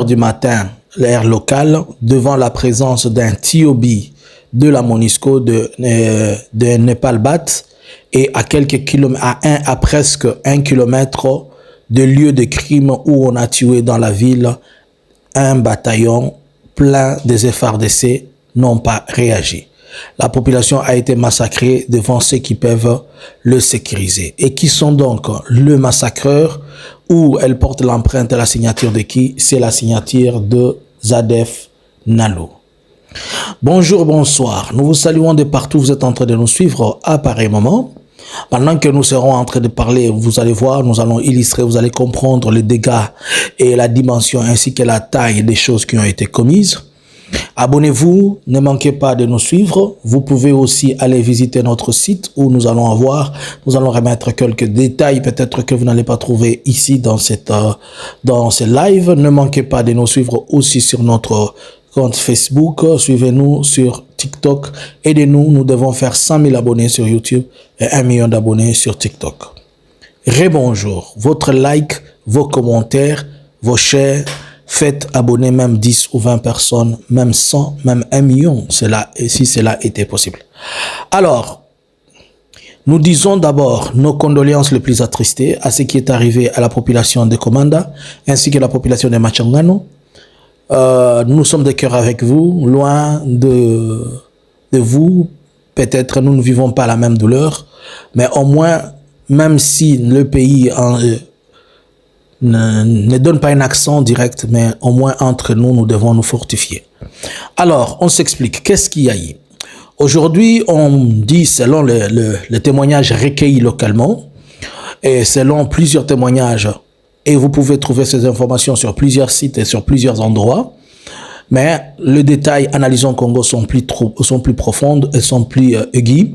heures du matin, l'heure locale, devant la présence d'un TOB de la MONUSCO de Nepal-Bat et à presque 1 kilomètre de lieu de crime où on a tué dans la ville un bataillon plein des FARDC n'ont pas réagi. La population a été massacrée devant ceux qui peuvent le sécuriser. Et qui sont donc le massacreur, où elle porte l'empreinte et la signature de qui? C'est la signature de Zadef Nalou. Bonjour, bonsoir. Nous vous saluons de partout. Vous êtes en train de nous suivre à pareil moment. Pendant que nous serons en train de parler, vous allez voir, nous allons illustrer, vous allez comprendre les dégâts et la dimension ainsi que la taille des choses qui ont été commises. Abonnez-vous, ne manquez pas de nous suivre. Vous pouvez aussi aller visiter notre site où nous allons remettre quelques détails peut-être que vous n'allez pas trouver ici dans ce live. Ne manquez pas de nous suivre aussi sur notre compte Facebook. Suivez-nous sur TikTok. Aidez-nous, nous devons faire 100 000 abonnés sur YouTube et 1 million d'abonnés sur TikTok. Rebonjour, votre like, vos commentaires, vos shares. Faites abonner même 10 ou 20 personnes, même 100, même 1 million, si cela était possible. Alors, nous disons d'abord nos condoléances les plus attristées à ce qui est arrivé à la population de Komanda, ainsi que la population de Machangano. Nous sommes de cœur avec vous, loin de vous. Peut-être nous ne vivons pas la même douleur, mais au moins, même si le pays ne donne pas un accent direct, mais au moins entre nous, nous devons nous fortifier. Alors, on s'explique. Qu'est-ce qu'il y a eu? Aujourd'hui, on dit, selon le témoignage recueilli localement, et selon plusieurs témoignages, et vous pouvez trouver ces informations sur plusieurs sites et sur plusieurs endroits, mais le détail, analysons Congo, sont plus profondes et sont plus aiguës.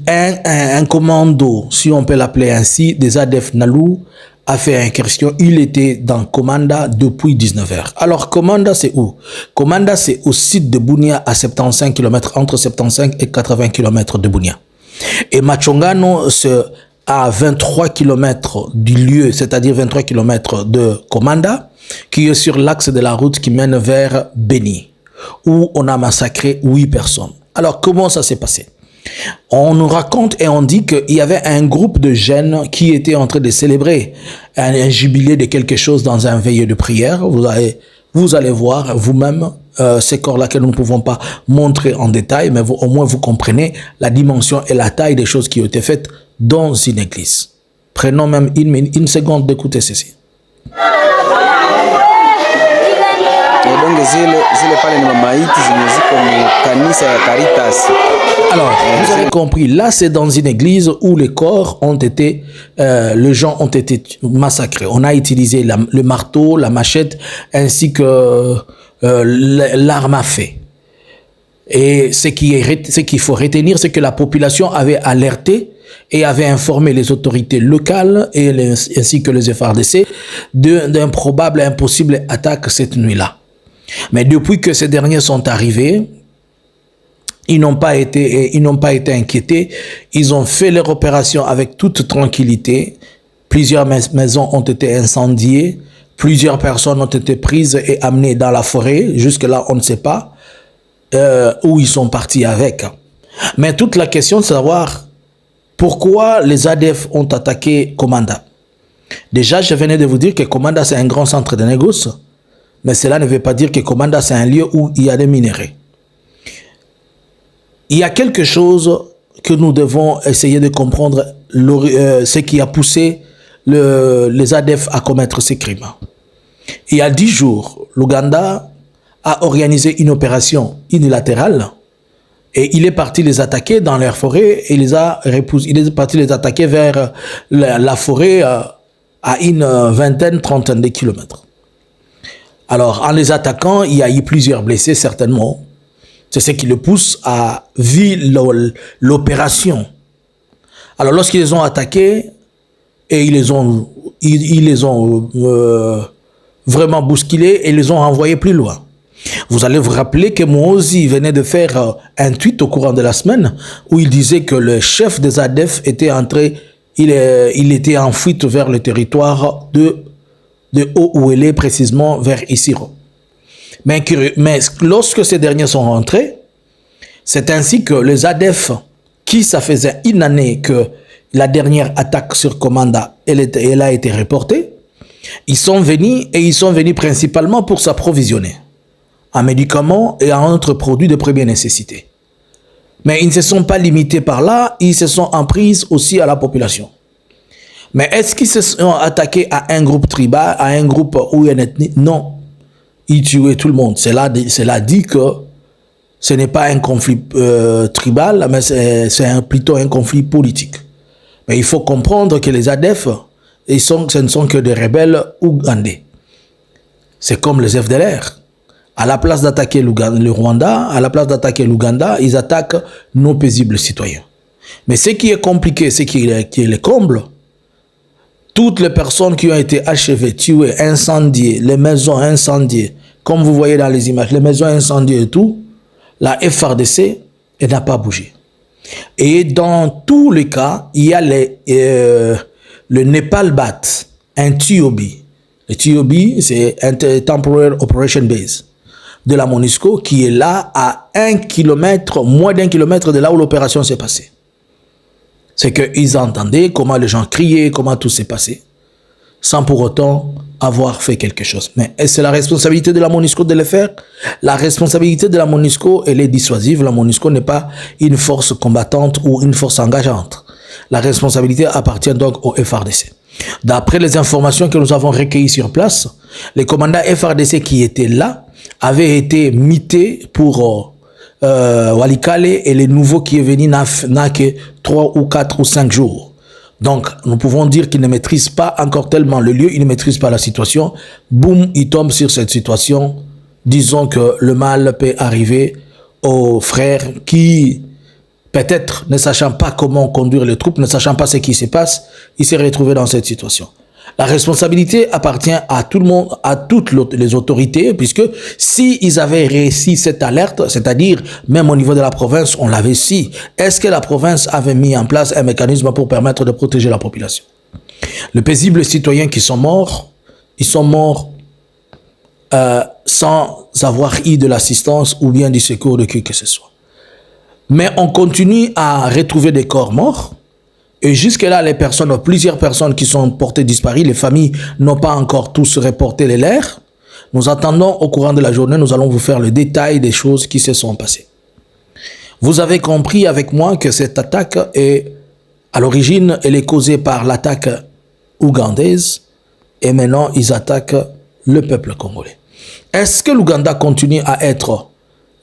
Un commando, si on peut l'appeler ainsi, des Zadef Nalou, a fait incursion. Il était dans Komanda depuis 19h. Alors, Komanda, c'est où? Komanda, c'est au site de Bunia à 75 km, entre 75 et 80 km de Bunia. Et Machongano, c'est à 23 km du lieu, c'est-à-dire 23 km de Komanda, qui est sur l'axe de la route qui mène vers Beni, où on a massacré 8 personnes. Alors, comment ça s'est passé? On nous raconte et on dit qu'il y avait un groupe de jeunes qui était en train de célébrer un jubilé de quelque chose dans un veilleux de prière. Vous allez voir vous-même ces corps-là que nous ne pouvons pas montrer en détail, mais au moins vous comprenez la dimension et la taille des choses qui ont été faites dans une église. Prenons même une seconde d'écouter ceci. Alors, vous avez compris, là c'est dans une église où les corps ont été, les gens ont été massacrés. On a utilisé le marteau, la machette, ainsi que l'arme à feu. Et ce qu'il faut retenir, c'est que la population avait alerté et avait informé les autorités locales ainsi que les FARDC d'un probable et impossible attaque cette nuit-là. Mais depuis que ces derniers sont arrivés, ils n'ont pas été inquiétés. Ils ont fait leur opération avec toute tranquillité. Plusieurs maisons ont été incendiées. Plusieurs personnes ont été prises et amenées dans la forêt. Jusque-là, on ne sait pas où ils sont partis avec. Mais toute la question de savoir pourquoi les ADF ont attaqué Komanda. Déjà, je venais de vous dire que Komanda, c'est un grand centre de négoce. Mais cela ne veut pas dire que Komanda, c'est un lieu où il y a des minéraux. Il y a quelque chose que nous devons essayer de comprendre, ce qui a poussé les ADF à commettre ces crimes. Il y a 10 jours, l'Ouganda a organisé une opération unilatérale et il est parti les attaquer dans leur forêt et il est parti les attaquer vers la forêt à une vingtaine, trentaine de kilomètres. Alors, en les attaquant, il y a eu plusieurs blessés, certainement. C'est ce qui le pousse à vivre l'opération. Alors, lorsqu'ils les ont attaqués, et ils les ont vraiment bousculés et les ont renvoyés plus loin. Vous allez vous rappeler que Moïse venait de faire un tweet au courant de la semaine où il disait que le chef des ADF était entré, il était en fuite vers le territoire de Haut-Ouélé, précisément vers Issiro. Mais lorsque ces derniers sont rentrés, c'est ainsi que les ADF, qui ça faisait une année que la dernière attaque sur Komanda, elle a été reportée, ils sont venus principalement pour s'approvisionner en médicaments et en autres produits de première nécessité. Mais ils ne se sont pas limités par là, ils se sont en prise aussi à la population. Mais est-ce qu'ils se sont attaqués à un groupe tribal, à un groupe ou une ethnie? Non. Ils tuaient tout le monde. Cela dit que ce n'est pas un conflit tribal, mais c'est plutôt un conflit politique. Mais il faut comprendre que les ADF, ce ne sont que des rebelles ougandais. C'est comme les FDLR. À la place d'attaquer le Rwanda, à la place d'attaquer l'Ouganda, ils attaquent nos paisibles citoyens. Mais ce qui est compliqué, ce qui est le comble, toutes les personnes qui ont été achevées, tuées, incendiées, les maisons incendiées, comme vous voyez dans les images, les maisons incendiées et tout, la FRDC, elle n'a pas bougé. Et dans tous les cas, il y a le Nepal Bat, un TOB. Le TOB, c'est un Temporary Operation Base de la MONUSCO qui est là à 1 kilomètre, moins d'1 kilomètre de là où l'opération s'est passée. C'est qu'ils entendaient comment les gens criaient, comment tout s'est passé, sans pour autant avoir fait quelque chose. Mais c'est la responsabilité de la MONUSCO de le faire. La responsabilité de la MONUSCO, elle est dissuasive. La MONUSCO n'est pas une force combattante ou une force engageante. La responsabilité appartient donc au FRDC. D'après les informations que nous avons recueillies sur place, les commandants FRDC qui étaient là avaient été mités pour Walikale, et les nouveaux qui est venu n'a que 3 ou 4 ou 5 jours. Donc, nous pouvons dire qu'ils ne maîtrisent pas encore tellement le lieu, ils ne maîtrisent pas la situation. Boum, ils tombent sur cette situation. Disons que le mal peut arriver aux frères qui, peut-être, ne sachant pas comment conduire les troupes, ne sachant pas ce qui se passe, ils se retrouvent dans cette situation. La responsabilité appartient à tout le monde, à toutes les autorités, puisque si ils avaient réussi cette alerte, c'est-à-dire même au niveau de la province, on l'avait su, est-ce que la province avait mis en place un mécanisme pour permettre de protéger la population? Les paisibles citoyens qui sont morts, ils sont morts sans avoir eu de l'assistance ou bien du secours de qui que ce soit. Mais on continue à retrouver des corps morts. Et jusque-là, plusieurs personnes qui sont portées disparues, les familles n'ont pas encore tous reporté les leurs. Nous attendons au courant de la journée, nous allons vous faire le détail des choses qui se sont passées. Vous avez compris avec moi que cette attaque est, à l'origine, elle est causée par l'attaque ougandaise, et maintenant ils attaquent le peuple congolais. Est-ce que l'Ouganda continue à être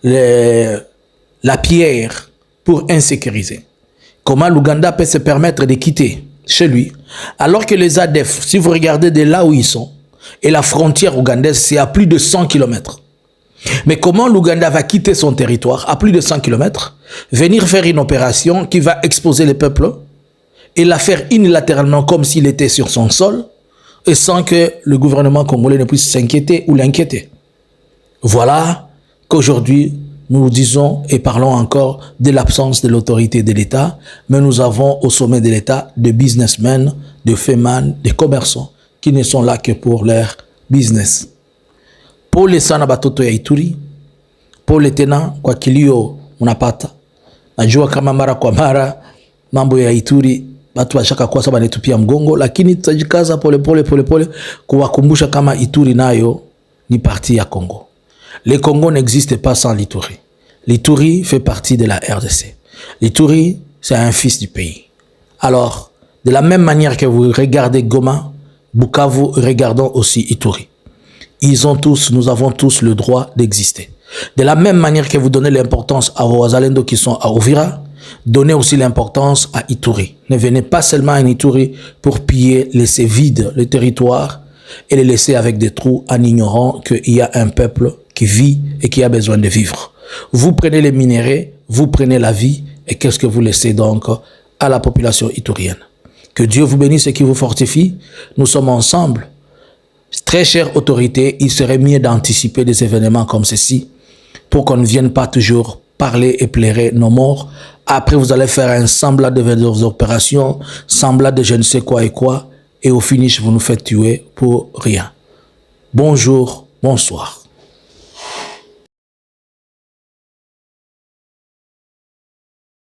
la pierre pour insécuriser? Comment l'Ouganda peut se permettre de quitter chez lui, alors que les ADF, si vous regardez de là où ils sont, et la frontière ougandaise, c'est à plus de 100 km. Mais comment l'Ouganda va quitter son territoire à plus de 100 km, venir faire une opération qui va exposer le peuple, et la faire unilatéralement comme s'il était sur son sol, et sans que le gouvernement congolais ne puisse s'inquiéter ou l'inquiéter? Voilà qu'aujourd'hui, nous disons et parlons encore de l'absence de l'autorité de l'État, mais nous avons au sommet de l'État des businessmen, des féman, des commerçants qui ne sont là que pour leur business. Pour les sana batoto ya Ituri, pour les tenants kwa kilio unapata. Najua kama mara kwa mara mambo ya Ituri watu washaka kwa sababu wanatupia mgongo, lakini tutajikaza pole kuwakumbusha kama Ituri nayo ni partie ya Congo. Le Congo n'existe pas sans l'Ituri. L'Ituri fait partie de la RDC. L'Ituri, c'est un fils du pays. Alors, de la même manière que vous regardez Goma, Bukavu, regardons aussi Ituri. Nous avons tous le droit d'exister. De la même manière que vous donnez l'importance à vos Azalendo qui sont à Uvira, donnez aussi l'importance à Ituri. Ne venez pas seulement à Ituri pour piller, laisser vide le territoire et le laisser avec des trous en ignorant qu'il y a un peuple qui vit et qui a besoin de vivre. Vous prenez les minéraux, vous prenez la vie, et qu'est-ce que vous laissez donc à la population iturienne? Que Dieu vous bénisse et qu'il vous fortifie. Nous sommes ensemble. Très chères autorités, il serait mieux d'anticiper des événements comme ceci pour qu'on ne vienne pas toujours parler et plairer nos morts. Après, vous allez faire un semblant de vos opérations, semblant de je ne sais quoi et quoi, et au finish, vous nous faites tuer pour rien. Bonjour, bonsoir.